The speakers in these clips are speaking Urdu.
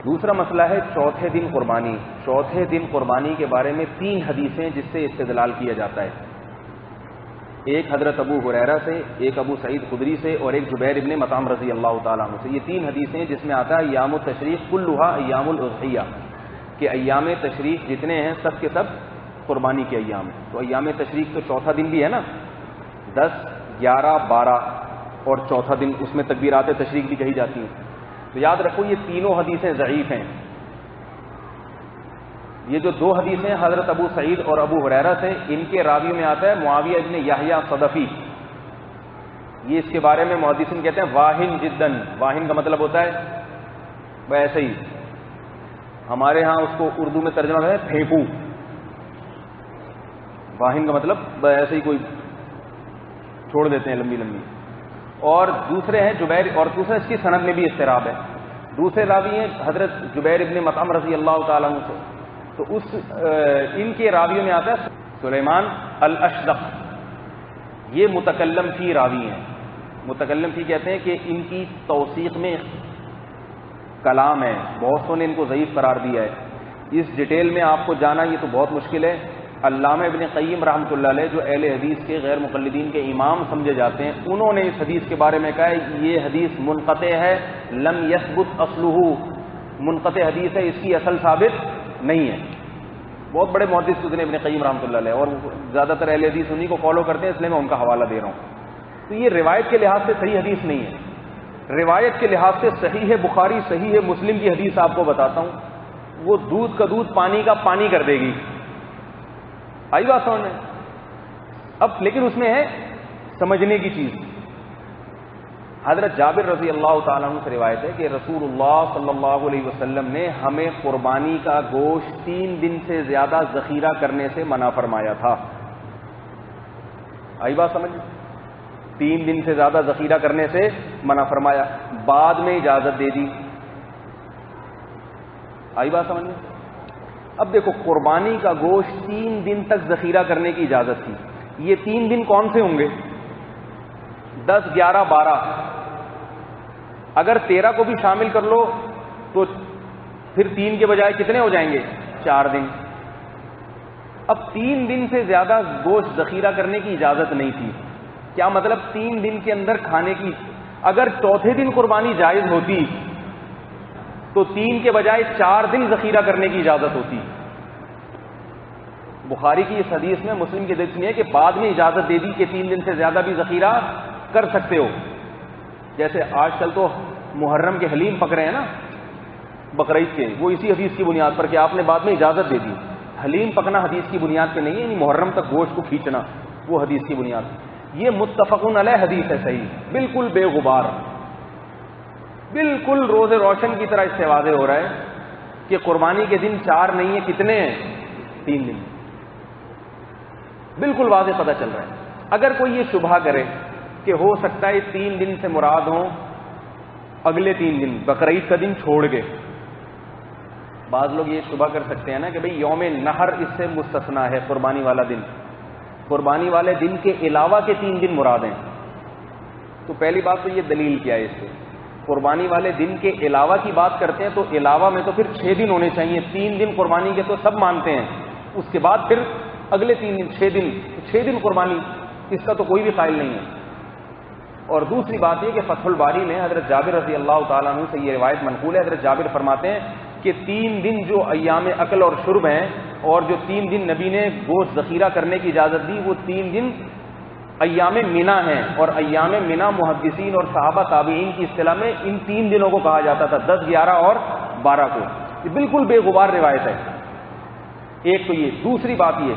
دوسرا مسئلہ ہے چوتھے دن قربانی. چوتھے دن قربانی کے بارے میں 3 حدیثیں جس سے استدلال کیا جاتا ہے. ایک حضرت ابو ہریرہ سے، ایک ابو سعید خدری سے، اور ایک جبیر ابن مطعم رضی اللہ تعالیٰ عنہ سے. یہ 3 حدیثیں جس میں آتا ہے ایام التشریق کلھا ایام الاضحیہ، کہ ایام تشریق جتنے ہیں سب کے سب قربانی کے ایام ہیں. تو ایام تشریق تو چوتھا دن بھی ہے نا، 10، 11، 12 اور چوتھا دن، اس میں تکبیرات تشریق بھی کہی جاتی ہیں. تو یاد رکھو یہ تینوں حدیثیں ضعیف ہیں. یہ جو 2 حدیثیں حضرت ابو سعید اور ابو ہریرہ سے، ان کے راوی میں آتا ہے معاویہ ابن یحییٰ صدفی. یہ اس کے بارے میں محدثین کہتے ہیں واہن جدن. واہن کا مطلب ہوتا ہے ویسے ہی، ہمارے ہاں اس کو اردو میں ترجمہ ہے پھینکو. واہن کا مطلب ایسے ہی کوئی چھوڑ دیتے ہیں لمبی لمبی. اور دوسرے ہیں جبیر، اور دوسرا اس کی سند میں بھی اضطراب ہے. دوسرے راوی ہیں حضرت جبیر ابن مطعم رضی اللہ تعالیٰ عنہ سے. تو ان کے راویوں میں آتا ہے سلیمان الاشدق. یہ متکلم فی راوی ہیں. متکلم فی کہتے ہیں کہ ان کی توثیق میں کلام ہے، بہت سو نے ان کو ضعیف قرار دیا ہے. اس ڈیٹیل میں آپ کو جانا یہ تو بہت مشکل ہے. علامہ ابن قیم رحمۃ اللہ علیہ جو اہل حدیث کے غیر مقلدین کے امام سمجھے جاتے ہیں، انہوں نے اس حدیث کے بارے میں کہا ہے یہ حدیث منقطع ہے، لم یثبت اصلہ، منقطع حدیث ہے، اس کی اصل ثابت نہیں ہے. بہت بڑے محدث ابن قیم رحمۃ اللہ علیہ، اور زیادہ تر اہل حدیث انہی کو فالو کرتے ہیں، اس لیے میں ان کا حوالہ دے رہا ہوں. تو یہ روایت کے لحاظ سے صحیح حدیث نہیں ہے. روایت کے لحاظ سے صحیح ہے بخاری، صحیح ہے مسلم کی حدیث آپ کو بتاتا ہوں، وہ دودھ کا دودھ پانی کا پانی کر دے گی. آئی بات سمجھ میں؟ اب لیکن اس میں ہے سمجھنے کی چیز. حضرت جابر رضی اللہ تعالیٰ عنہ سے روایت ہے کہ رسول اللہ صلی اللہ علیہ وسلم نے ہمیں قربانی کا گوشت 3 دن سے زیادہ ذخیرہ کرنے سے منع فرمایا تھا. آئی بات سمجھ؟ 3 دن سے زیادہ ذخیرہ کرنے سے منع فرمایا، بعد میں اجازت دے دی. آئی بات سمجھ میں؟ اب دیکھو قربانی کا گوشت 3 دن تک ذخیرہ کرنے کی اجازت تھی. یہ 3 دن کون سے ہوں گے؟ 10، 11، 12. اگر 13 کو بھی شامل کر لو تو پھر 3 کے بجائے کتنے ہو جائیں گے؟ 4 دن. اب 3 دن سے زیادہ گوشت ذخیرہ کرنے کی اجازت نہیں تھی. کیا مطلب؟ 3 دن کے اندر کھانے کی. اگر چوتھے دن قربانی جائز ہوتی تو 3 کے بجائے 4 دن ذخیرہ کرنے کی اجازت ہوتی. بخاری کی اس حدیث میں، مسلم کی حدیث میں ہے کہ بعد میں اجازت دے دی کہ 3 دن سے زیادہ بھی ذخیرہ کر سکتے ہو. جیسے آج کل تو محرم کے حلیم پک رہے ہیں نا بقرعید کے، وہ اسی حدیث کی بنیاد پر کہ آپ نے بعد میں اجازت دے دی. حلیم پکنا حدیث کی بنیاد پہ نہیں ہے، یعنی محرم تک گوشت کو کھینچنا وہ حدیث کی بنیاد. یہ متفقن علیہ حدیث ہے، صحیح، بالکل بے غبار، بالکل روز روشن کی طرح اس سے واضح ہو رہا ہے کہ قربانی کے دن 4 نہیں ہے، کتنے ہیں؟ 3 دن. بالکل واضح پتہ چل رہا ہے. اگر کوئی یہ شبہ کرے کہ ہو سکتا ہے 3 دن سے مراد ہوں اگلے 3 دن، بقرعید کا دن چھوڑ کے، بعض لوگ یہ شبہ کر سکتے ہیں نا کہ بھئی یوم نحر اس سے مستثنا ہے، قربانی والا دن، قربانی والے دن کے علاوہ کے 3 دن مراد ہیں. تو پہلی بات تو یہ دلیل کیا ہے اس سے؟ قربانی والے دن کے علاوہ کی بات کرتے ہیں تو علاوہ میں تو پھر 6 دن ہونے چاہیے. 3 دن قربانی کے تو سب مانتے ہیں، اس کے بعد پھر اگلے 3 دن 6 دن قربانی، اس کا تو کوئی بھی قائل نہیں ہے. اور دوسری بات یہ کہ فتح الباری میں حضرت جابر رضی اللہ تعالیٰ عنہ سے یہ روایت منقول ہے. حضرت جابر فرماتے ہیں کہ 3 دن جو ایام اکل اور شرب ہیں، اور جو 3 دن نبی نے گوشت ذخیرہ کرنے کی اجازت دی، وہ 3 دن ایام منا ہیں. اور ایام منا محدثین اور صحابہ تابعین کی اصطلاح میں ان 3 دنوں کو کہا جاتا تھا، 10، 11 اور 12 کو. یہ بالکل بے غبار روایت ہے. ایک تو یہ. دوسری بات یہ،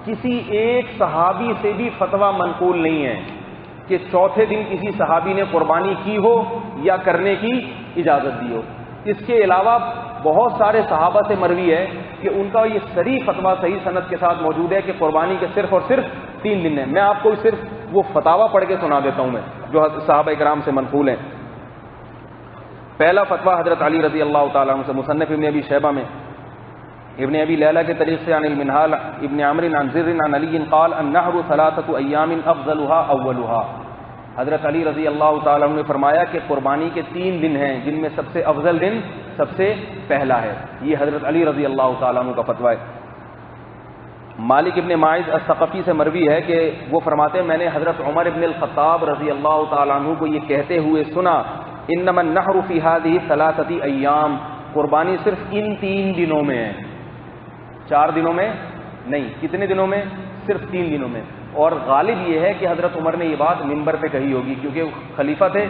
کسی ایک صحابی سے بھی فتویٰ منقول نہیں ہے کہ چوتھے دن کسی صحابی نے قربانی کی ہو یا کرنے کی اجازت دی ہو. اس کے علاوہ بہت سارے صحابہ سے مروی ہے کہ ان کا یہ صریح فتویٰ صحیح سند کے ساتھ موجود ہے کہ قربانی کے صرف اور صرف 3 دن ہیں. میں آپ کو صرف وہ فتاویٰ پڑھ کے سنا دیتا ہوں میں جو صحابہ کرام سے منقول ہیں. پہلا فتویٰ حضرت علی رضی اللہ تعالیٰ عنہ سے، مصنف ابن ابی شیبہ میں، ابن ابی لیلہ کے طریق سے عن المنہال ابن عمرو عن زر عن علی قال النحر 3 ایام افضلها اولها. حضرت علی رضی اللہ تعالیٰ عنہ نے فرمایا کہ قربانی کے 3 دن ہیں جن میں سب سے افضل دن سب سے پہلا ہے۔ یہ حضرت علی رضی اللہ تعالیٰ عنہ کا فتویٰ ہے۔ مالک ابن ماعز الثقفی سے مروی ہے کہ وہ فرماتے ہیں میں نے حضرت عمر ابن الخطاب رضی اللہ تعالیٰ عنہ کو یہ کہتے ہوئے سنا، انما النحر فی هذه ثلاثه ایام، قربانی صرف ان 3 دنوں میں ہے، 4 دنوں میں نہیں۔ کتنے دنوں میں؟ صرف 3 دنوں میں۔ اور غالب یہ ہے کہ حضرت عمر نے یہ بات منبر پہ کہی ہوگی کیونکہ وہ خلیفہ تھے،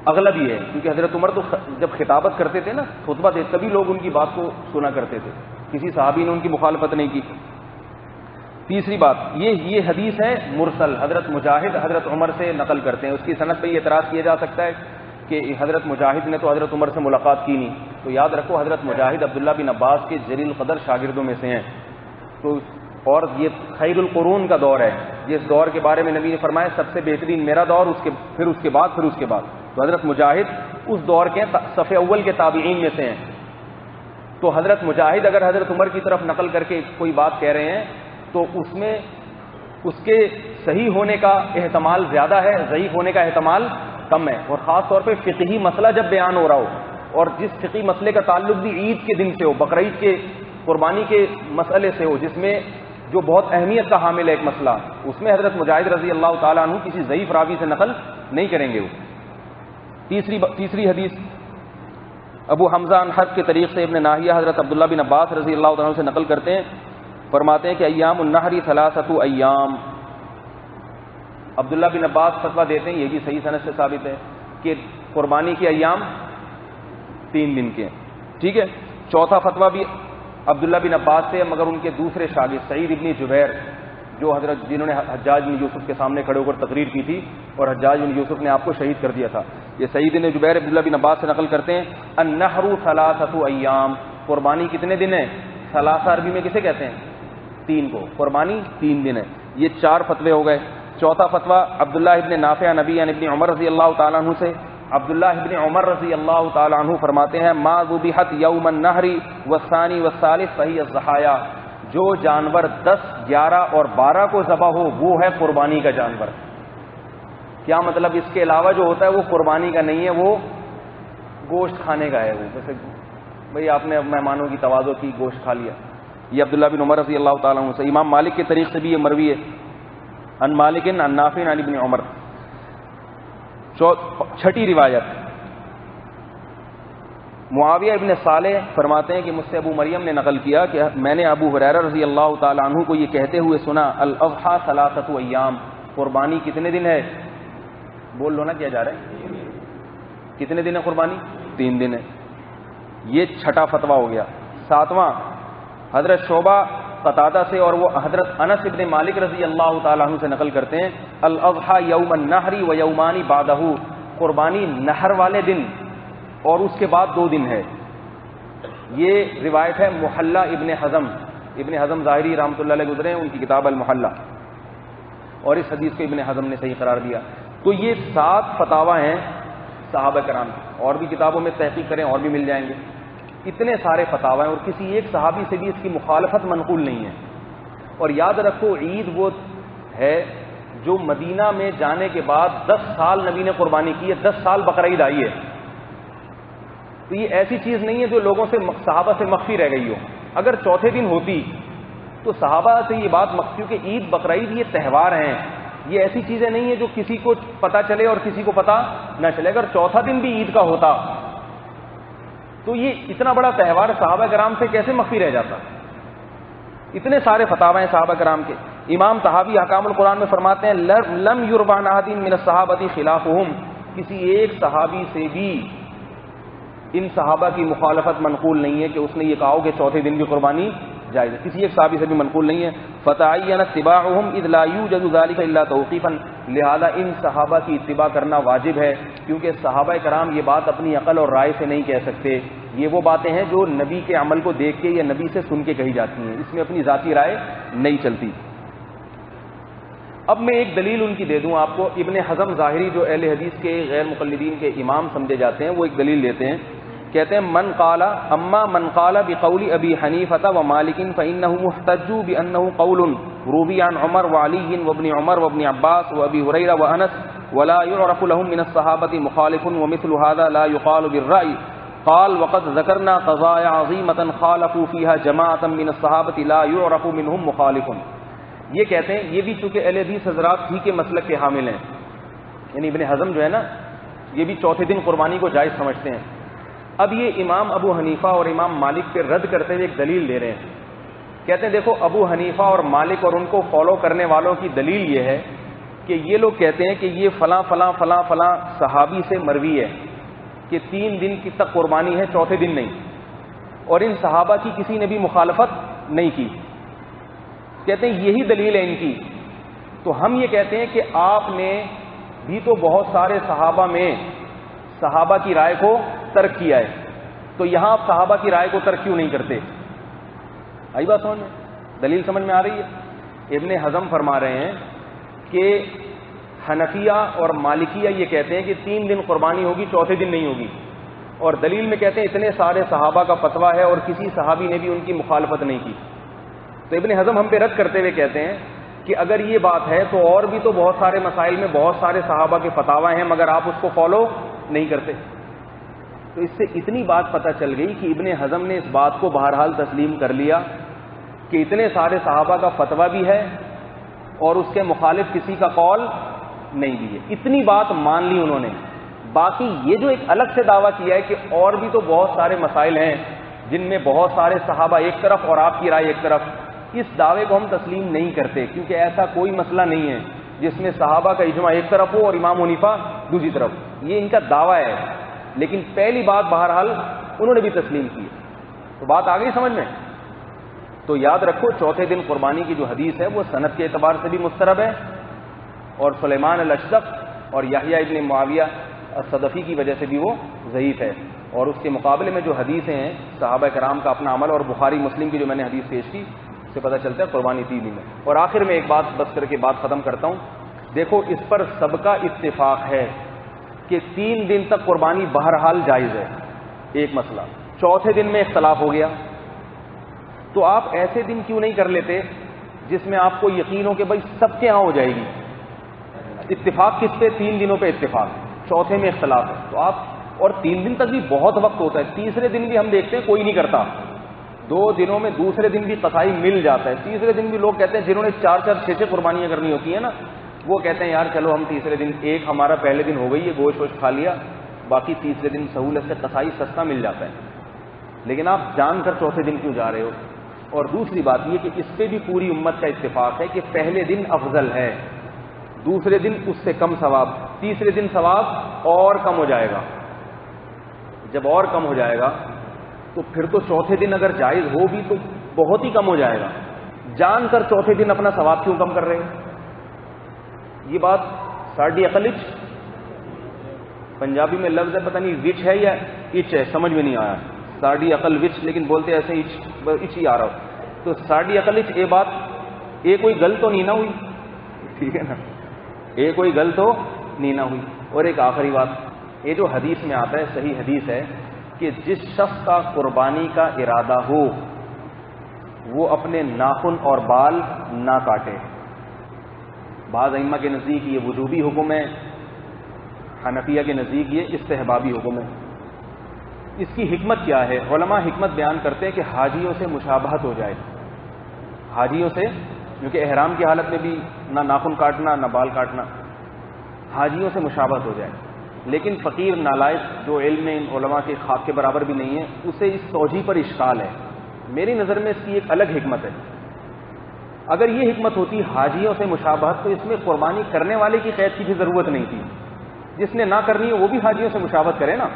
اغلب یہ ہے کیونکہ حضرت عمر تو جب خطابت کرتے تھے نا، خطبہ دے، تبھی لوگ ان کی بات کو سنا کرتے تھے، کسی صحابی نے ان کی مخالفت نہیں کی۔ تیسری بات، یہ حدیث ہے مرسل، حضرت مجاہد حضرت عمر سے نقل کرتے ہیں۔ اس کی سند پہ یہ اعتراض کیا جا سکتا ہے کہ حضرت مجاہد نے تو حضرت عمر سے ملاقات کی نہیں، تو یاد رکھو حضرت مجاہد عبداللہ بن عباس کے جلیل القدر شاگردوں میں سے ہیں، تو اور یہ خیر القرون کا دور ہے، جس دور کے بارے میں نبی نے فرمایا سب سے بہترین میرا دور، پھر اس کے بعد تو حضرت مجاہد اس دور کے صف اول کے تابعین میں سے ہیں۔ تو حضرت مجاہد اگر حضرت عمر کی طرف نقل کر کے کوئی بات کہہ رہے ہیں تو اس میں اس کے صحیح ہونے کا احتمال زیادہ ہے، ضعیف ہونے کا احتمال کم ہے، اور خاص طور پہ فقہی مسئلہ جب بیان ہو رہا ہو، اور جس فقہی مسئلے کا تعلق بھی عید کے دن سے ہو، بقرعید کے قربانی کے مسئلے سے ہو، جس میں جو بہت اہمیت کا حامل ہے ایک مسئلہ، اس میں حضرت مجاہد رضی اللہ تعالیٰ عنہ کسی ضعیف راوی سے نقل نہیں کریں گے وہ۔ تیسری حدیث ابو حمزہ عن حرب کے طریق سے ابن ناہیہ حضرت عبداللہ بن عباس رضی اللہ تعالیٰ عنہ سے نقل کرتے ہیں، فرماتے ہیں کہ ایام النحر 3 ایام۔ عبداللہ بن عباس فتویٰ دیتے ہیں، یہ بھی صحیح سند سے ثابت ہے کہ قربانی کے ایام 3 دن کے ہیں، ٹھیک ہے۔ چوتھا فتویٰ بھی عبداللہ بن عباس سے، مگر ان کے دوسرے شاگرد سعید ابن جبیر جو جنہوں نے حجاج بن یوسف کے سامنے کھڑے ہو کر تقریر کی تھی اور حجاج بن یوسف نے آپ کو شہید کر دیا تھا، یہ سعید بن جبیر عبداللہ بن عباس سے نقل کرتے ہیں النحر 3 ایام، قربانی کتنے دن ہے؟ 3 عربی میں کسے کہتے ہیں؟ 3 کو، قربانی 3 دن ہے۔ یہ 4 فتوے ہو گئے۔ چوتھا فتویٰ عبداللہ ابن نافع نبی ابن عمر رضی اللہ تعالیٰ عنہ سے، عبداللہ ابن عمر رضی اللہ تعالیٰ عنہ فرماتے ہیں ما ذبحت یوم النحر والثانی والثالث فہی الضحایا، جو جانور 10، 11 اور 12 کو ذبح ہو وہ ہے قربانی کا جانور۔ کیا مطلب؟ اس کے علاوہ جو ہوتا ہے وہ قربانی کا نہیں ہے، وہ گوشت کھانے کا ہے، وہ جیسے بھئی آپ نے مہمانوں کی تواضع کی، گوشت کھا لیا۔ یہ عبداللہ بن عمر رضی اللہ تعالیٰ عنہ سے۔ امام مالک کے طریق سے بھی یہ مروی ہے، عن مالک عن نافع عن ابن عمر۔ چھٹی روایت معاویہ ابن صالح فرماتے ہیں کہ مجھ سے ابو مریم نے نقل کیا کہ میں نے ابو ہریرہ رضی اللہ تعالیٰ عنہ کو یہ کہتے ہوئے سنا الاضحیٰ 3 ایام، قربانی کتنے دن ہے؟ بول لو نا، کیا جا رہا ہے؟ کتنے دن ہے قربانی؟ 3 دن ہے۔ یہ چھٹا فتویٰ ہو گیا۔ 7واں حضرت شعبہ قتادہ سے اور وہ حضرت انس ابن مالک رضی اللہ تعالیٰ عنہ سے نقل کرتے ہیں الاضحیٰ یوم النحر و یومان بعدہ، قربانی نحر والے دن اور اس کے بعد 2 دن ہے۔ یہ روایت ہے محلہ ابن حزم ظاہری رحمۃ اللہ علیہ گزرے ہیں، ان کی کتاب المحلہ، اور اس حدیث کو ابن حزم نے صحیح قرار دیا۔ تو یہ 7 فتاویٰ ہیں صحابہ کرام کی، اور بھی کتابوں میں تحقیق کریں اور بھی مل جائیں گے۔ اتنے سارے فتاویٰ ہیں اور کسی ایک صحابی سے بھی اس کی مخالفت منقول نہیں ہے۔ اور یاد رکھو عید وہ ہے جو مدینہ میں جانے کے بعد 10 سال نبی نے قربانی کی ہے، 10 سال بقرعید آئی ہے، تو یہ ایسی چیز نہیں ہے جو لوگوں سے صحابہ سے مخفی رہ گئی ہو۔ اگر چوتھے دن ہوتی تو صحابہ سے یہ بات مخفی، کیونکہ عید بقرعید یہ تہوار ہیں، یہ ایسی چیزیں نہیں ہیں جو کسی کو پتہ چلے اور کسی کو پتہ نہ چلے۔ اگر چوتھا دن بھی عید کا ہوتا تو یہ اتنا بڑا تہوار صحابہ کرام سے کیسے مخفی رہ جاتا؟ اتنے سارے فتاوی ہیں صحابہ کرام کے۔ امام طحاوی احکام القرآن میں فرماتے ہیں لم یروى عن احد من الصحابہ خلافهم، کسی ایک صحابی سے بھی ان صحابہ کی مخالفت منقول نہیں ہے کہ اس نے یہ کہا ہو کہ چوتھے دن کی قربانی جائز ہے، کسی ایک صحابی سے بھی منقول نہیں ہے۔ فتعین اتباعهم اذ لا یوجد ذلك الا توقیفا، لہذا ان صحابہ کی اتباع کرنا واجب ہے، کیونکہ صحابہ کرام یہ بات اپنی عقل اور رائے سے نہیں کہہ سکتے، یہ وہ باتیں ہیں جو نبی کے عمل کو دیکھ کے یا نبی سے سن کے کہی جاتی ہیں، اس میں اپنی ذاتی رائے نہیں چلتی۔ اب میں ایک دلیل ان کی دے دوں آپ کو۔ ابن حزم ظاہری جو اہل حدیث کے غیر مقلدین کے امام سمجھے جاتے ہیں، وہ ایک دلیل دیتے ہیں، کہتے ہیں من قال اما من قال بقول ابی حنیفہ ومالک فانه محتج بانه قول روی عن عمر وعلی وابن عمر وابن عباس وابی هریرہ وانس ولا يعرف لهم من الصحابة مخالف ومثل هذا لا يقال بالرأي قال وقد ذکرنا قضایا عظیمۃ خالفوا فیہا جماعۃ من الصحابۃ لا يعرف منهم مخالف. یہ کہتے ہیں یہ بھی چونکہ اہل حدیث حضرات ہی کے مسلک کے حامل ہیں، یعنی ابن حزم جو ہے نا یہ بھی چوتھے دن قربانی کو جائز سمجھتے ہیں. اب یہ امام ابو حنیفہ اور امام مالک پہ رد کرتے ہوئے ایک دلیل دے رہے ہیں. کہتے ہیں دیکھو ابو حنیفہ اور مالک اور ان کو فالو کرنے والوں کی دلیل یہ ہے کہ یہ لوگ کہتے ہیں کہ یہ فلاں فلاں فلاں فلاں صحابی سے مروی ہے کہ 3 دن کی تک قربانی ہے، چوتھے دن نہیں، اور ان صحابہ کی کسی نے بھی مخالفت نہیں کی. کہتے ہیں یہی دلیل ہے ان کی. تو ہم یہ کہتے ہیں کہ آپ نے بھی تو بہت سارے صحابہ میں صحابہ کی رائے کو ترک کیا ہے، تو یہاں آپ صحابہ کی رائے کو ترک کیوں نہیں کرتے؟ آئی بات سمجھ میں؟ دلیل سمجھ میں آ رہی ہے؟ ابن حزم فرما رہے ہیں کہ حنفیہ اور مالکیہ یہ کہتے ہیں کہ 3 دن قربانی ہوگی، چوتھے دن نہیں ہوگی، اور دلیل میں کہتے ہیں اتنے سارے صحابہ کا فتویٰ ہے اور کسی صحابی نے بھی ان کی مخالفت نہیں کی. تو ابن حزم ہم پہ رد کرتے ہوئے کہتے ہیں کہ اگر یہ بات ہے تو اور بھی تو بہت سارے مسائل میں بہت سارے صحابہ کے فتاوی ہیں مگر آپ اس کو فالو نہیں کرتے. تو اس سے اتنی بات پتہ چل گئی کہ ابن حزم نے اس بات کو بہرحال تسلیم کر لیا کہ اتنے سارے صحابہ کا فتویٰ بھی ہے اور اس کے مخالف کسی کا قول نہیں بھی ہے. اتنی بات مان لی انہوں نے. باقی یہ جو ایک الگ سے دعویٰ کیا ہے کہ اور بھی تو بہت سارے مسائل ہیں جن میں بہت سارے صحابہ ایک طرف اور آپ کی رائے ایک طرف، اس دعوے کو ہم تسلیم نہیں کرتے، کیونکہ ایسا کوئی مسئلہ نہیں ہے جس میں صحابہ کا اجماع ایک طرف ہو اور امام حنیفہ دوسری طرف. یہ ان کا دعویٰ ہے، لیکن پہلی بات بہرحال انہوں نے بھی تسلیم کی. تو بات آ گئی سمجھ میں؟ تو یاد رکھو چوتھے دن قربانی کی جو حدیث ہے وہ سند کے اعتبار سے بھی مسترب ہے، اور سلیمان الاشدق اور یحییٰ ابن معاویہ الصدفی کی وجہ سے بھی وہ ضعیف ہے. اور اس کے مقابلے میں جو حدیثیں ہیں صحابہ کرام کا اپنا عمل، اور بخاری مسلم کی جو میں نے حدیث پیش کی اس سے پتہ چلتا ہے قربانی 3 دن میں. اور آخر میں ایک بات بس کر کے بات ختم کرتا ہوں. دیکھو اس پر سب کا اتفاق ہے کہ 3 دن تک قربانی بہرحال جائز ہے. ایک مسئلہ، چوتھے دن میں اختلاف ہو گیا، تو آپ ایسے دن کیوں نہیں کر لیتے جس میں آپ کو یقین ہو کہ بھائی سب کے ہاں ہو جائے گی؟ اتفاق کس پہ؟ 3 دنوں پہ اتفاق، چوتھے میں اختلاف ہے تو آپ، اور 3 دن تک بھی بہت وقت ہوتا ہے. تیسرے دن بھی ہم دیکھتے ہیں کوئی نہیں کرتا، 2 دنوں میں دوسرے دن بھی قصائی مل جاتا ہے. تیسرے دن بھی لوگ کہتے ہیں جنہوں نے 4-4 6-6 قربانیاں کرنی ہوتی ہیں نا، وہ کہتے ہیں یار چلو ہم تیسرے دن، ایک ہمارا پہلے دن ہو گئی ہے گوشت ووشت کھا لیا، باقی تیسرے دن سہولت سے قصائی سستا مل جاتا ہے. لیکن آپ جان کر چوتھے دن کیوں جا رہے ہو؟ اور دوسری بات یہ کہ اس پہ بھی پوری امت کا اتفاق ہے کہ پہلے دن افضل ہے، دوسرے دن اس سے کم ثواب، تیسرے دن ثواب اور کم ہو جائے گا. جب اور کم ہو جائے گا تو پھر تو چوتھے دن اگر جائز ہو بھی تو بہت ہی کم ہو جائے گا. جان کر چوتھے دن اپنا ثواب کیوں کم کر رہے ہیں؟ یہ بات ساڑھی عقلچ، پنجابی میں لفظ ہے پتہ نہیں وچ ہے یا اچ ہے، سمجھ میں نہیں آیا. ساڑھی عقل وچ، لیکن بولتے ایسے اچ ہی آ رہا ہو. تو ساڑھی عقلچ یہ بات، یہ کوئی گل تو نہیں نہ ہوئی، ٹھیک ہے نا، یہ کوئی گل تو نہیں نہ ہوئی. اور ایک آخری بات، یہ جو حدیث میں آتا ہے صحیح حدیث ہے کہ جس شخص کا قربانی کا ارادہ ہو وہ اپنے ناخن اور بال نہ کاٹے. بعض ائمہ کے نزدیک یہ وجوبی حکم ہے، حنفیہ کے نزدیک یہ استحبابی حکم ہے. اس کی حکمت کیا ہے؟ علماء حکمت بیان کرتے ہیں کہ حاجیوں سے مشابہت ہو جائے. حاجیوں سے، کیونکہ احرام کی حالت میں بھی نہ ناخن کاٹنا نہ بال کاٹنا، حاجیوں سے مشابہت ہو جائے. لیکن فقیر نالائق جو علم میں ان علماء کے خاک کے برابر بھی نہیں ہے، اسے اس توجیہ پر اشکال ہے. میری نظر میں اس کی ایک الگ حکمت ہے. اگر یہ حکمت ہوتی حاجیوں سے مشابہت تو اس میں قربانی کرنے والے کی قید کی بھی ضرورت نہیں تھی. جس نے نہ کرنی ہے وہ بھی حاجیوں سے مشابہت کرے نا.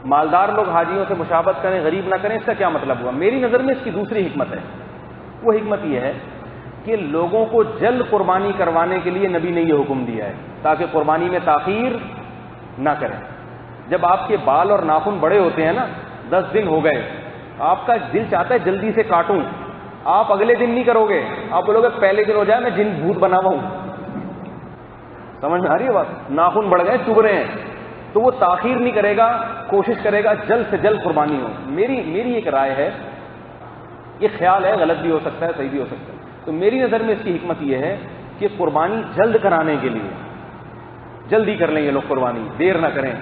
مالدار لوگ حاجیوں سے مشابہت کریں، غریب نہ کریں، اس کا کیا مطلب ہوا؟ میری نظر میں اس کی دوسری حکمت ہے. وہ حکمت یہ ہے کہ لوگوں کو جلد قربانی کروانے کے لیے نبی نے یہ حکم دیا ہے تاکہ قربانی میں تاخیر نہ کریں. جب آپ کے بال اور ناخن بڑے ہوتے ہیں نا، 10 دن ہو گئے، آپ کا دل چاہتا ہے جلدی سے کاٹوں، آپ اگلے دن نہیں کرو گے، آپ بولو گے پہلے دن ہو جائے میں جن بھوت بنا ہوا ہوں. سمجھ میں آ رہی ہے بات؟ ناخن بڑھ گئے، چبھ رہے ہیں، تو وہ تاخیر نہیں کرے گا، کوشش کرے گا جلد سے جلد قربانی ہو. میری ایک رائے ہے، یہ خیال ہے، غلط بھی ہو سکتا ہے صحیح بھی ہو سکتا ہے. تو میری نظر میں اس کی حکمت یہ ہے کہ قربانی جلد کرانے کے لیے جلدی کر لیں یہ لوگ قربانی، دیر نہ کریں.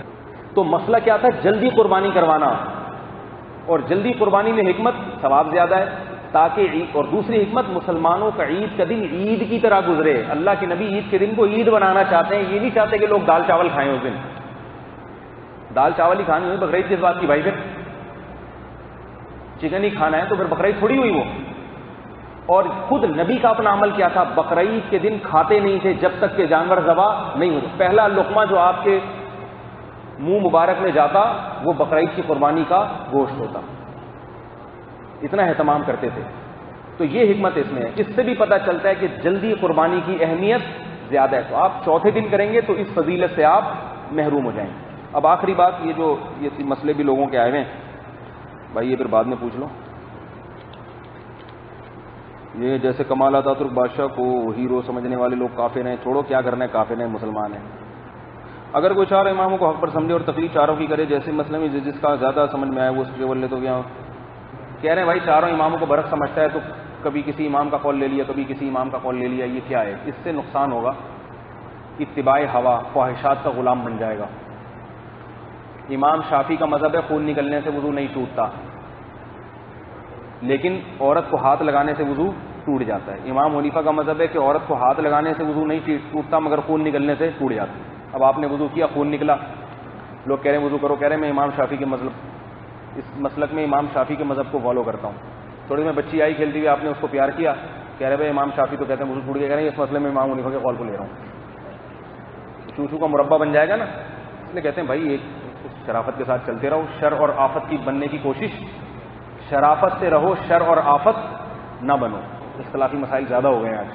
تو مسئلہ کیا تھا؟ جلدی قربانی کروانا، اور جلدی قربانی میں حکمت ثواب زیادہ ہے تاکہ عید، اور دوسری حکمت مسلمانوں کا عید کا دن عید کی طرح گزرے۔ اللہ کے نبی عید کے دن کو عید بنانا چاہتے ہیں، یہ نہیں چاہتے کہ لوگ دال چاول کھائیں اس دن۔ دال چاول ہی کھانی ہوئی بقرعید کس بات کی بھائی؟ پھر چکن ہی کھانا ہے تو پھر بقرعید تھوڑی ہوئی وہ۔ اور خود نبی کا اپنا عمل کیا تھا، بقرعید کے دن کھاتے نہیں تھے جب تک کہ جانور ذبح نہیں ہوتے۔ پہلا لقمہ جو آپ کے منہ مبارک میں جاتا وہ بقرعید کی قربانی کا گوشت ہوتا، اتنا اہتمام کرتے تھے۔ تو یہ حکمت اس میں ہے۔ اس سے بھی پتہ چلتا ہے کہ جلدی قربانی کی اہمیت زیادہ ہے، تو آپ چوتھے دن کریں گے تو اس فضیلت سے آپ محروم ہو جائیں گے۔ اب آخری بات، یہ مسئلے بھی لوگوں کے آئے ہوئے ہیں بھائی، یہ پھر بعد میں پوچھ لو۔ یہ جیسے کمال اتاترک بادشاہ کو ہیرو سمجھنے والے لوگ کافر ہیں، چھوڑو کیا کرنا ہے، کافر ہیں، مسلمان ہیں۔ اگر کوئی چاروں اماموں کو حق پر سمجھے اور تقریر چاروں کی کرے، جیسے مسئلے میں جس کا زیادہ سمجھ میں آئے وہ اس کے ولے، تو کیا کہہ رہے ہیں بھائی چاروں اماموں کو برحق سمجھتا ہے تو کبھی کسی امام کا قول لے لیا، کبھی کسی امام کا قول لے لیا، یہ کیا ہے؟ اس سے نقصان ہوگا، اتباع ہوا، خواہشات کا غلام بن جائے گا۔ امام شافعی کا مذہب ہے خون نکلنے سے وضو نہیں ٹوٹتا، لیکن عورت کو ہاتھ لگانے سے وضو ٹوٹ جاتا ہے۔ امام حنیفہ کا مذہب ہے کہ عورت کو ہاتھ لگانے سے وضو نہیں ٹوٹتا مگر خون نکلنے سے ٹوٹ جاتا ہے۔ اب آپ نے وضو کیا، خون نکلا، لوگ کہہ رہے ہیں وضو کرو، کہہ رہے ہیں میں امام شافعی کے مذہب، اس مسلک میں امام شافعی کے مذہب کو فالو کرتا ہوں۔ تھوڑی میں بچی آئی کھیلتی ہوئی، آپ نے اس کو پیار کیا، کہہ رہے بھائی امام شافعی تو کہتے ہیں وضو ٹوٹ گیا، کہہ رہے ہیں اس مسئلے میں امام حنیفہ کے قول کو لے رہا ہوں۔ چوچو کا مربع بن جائے گا نا، اس لیے کہتے ہیں بھائی ایک شرافت کے ساتھ چلتے رہو، شر اور آفت کی بننے کی کوشش، شرافت سے رہو، شر اور آفت نہ بنو۔ اختلافی مسائل زیادہ ہو گئے ہیں آج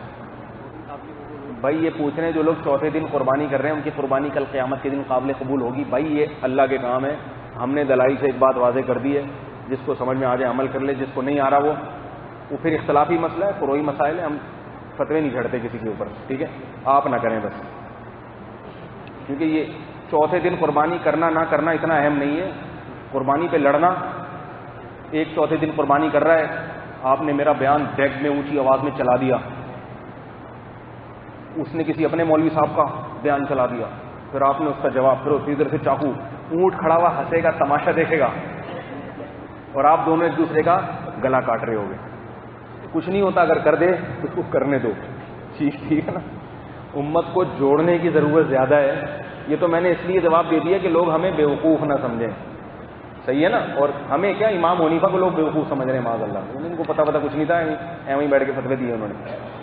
بھائی۔ یہ پوچھ رہے ہیں جو لوگ چوتھے دن قربانی کر رہے ہیں ان کی قربانی کل قیامت کے دن قابل قبول ہوگی؟ بھائی یہ اللہ کے کام ہے، ہم نے دلائل سے ایک بات واضح کر دی ہے، جس کو سمجھ میں آ جائے عمل کر لے، جس کو نہیں آ رہا وہ پھر اختلافی مسئلہ ہے، فروعی مسائل ہے، ہم فتوے نہیں جھڑتے کسی کے اوپر، ٹھیک ہے؟ آپ نہ کریں بس، کیونکہ یہ چوتھے دن قربانی کرنا نہ کرنا اتنا اہم نہیں ہے۔ قربانی پہ لڑنا، ایک چوتھے دن قربانی کر رہا ہے، آپ نے میرا بیان ڈیک میں اونچی آواز میں چلا دیا، اس نے کسی اپنے مولوی صاحب کا بیان چلا دیا، پھر آپ نے اس کا جواب، پھر اسی طرح سے چاقو، اونٹ کھڑا ہوا ہنسے گا، تماشا دیکھے گا، اور آپ دونوں ایک دوسرے کا گلا کاٹ رہے ہوگے۔ کچھ نہیں ہوتا، اگر کر دے تو اس کو کرنے دو، ٹھیک ہے نا؟ امت کو جوڑنے کی ضرورت زیادہ ہے۔ یہ تو میں نے اس لیے جواب دے دیا کہ لوگ ہمیں بیوقوف نہ سمجھیں، صحیح ہے نا؟ اور ہمیں کیا، امام حنیفہ کو لوگ بیوقوف سمجھ رہے ہیں، معاذ اللہ، ان کو پتہ کچھ نہیں تھا، ایویں بیٹھ کے فتوے دیے انہوں نے۔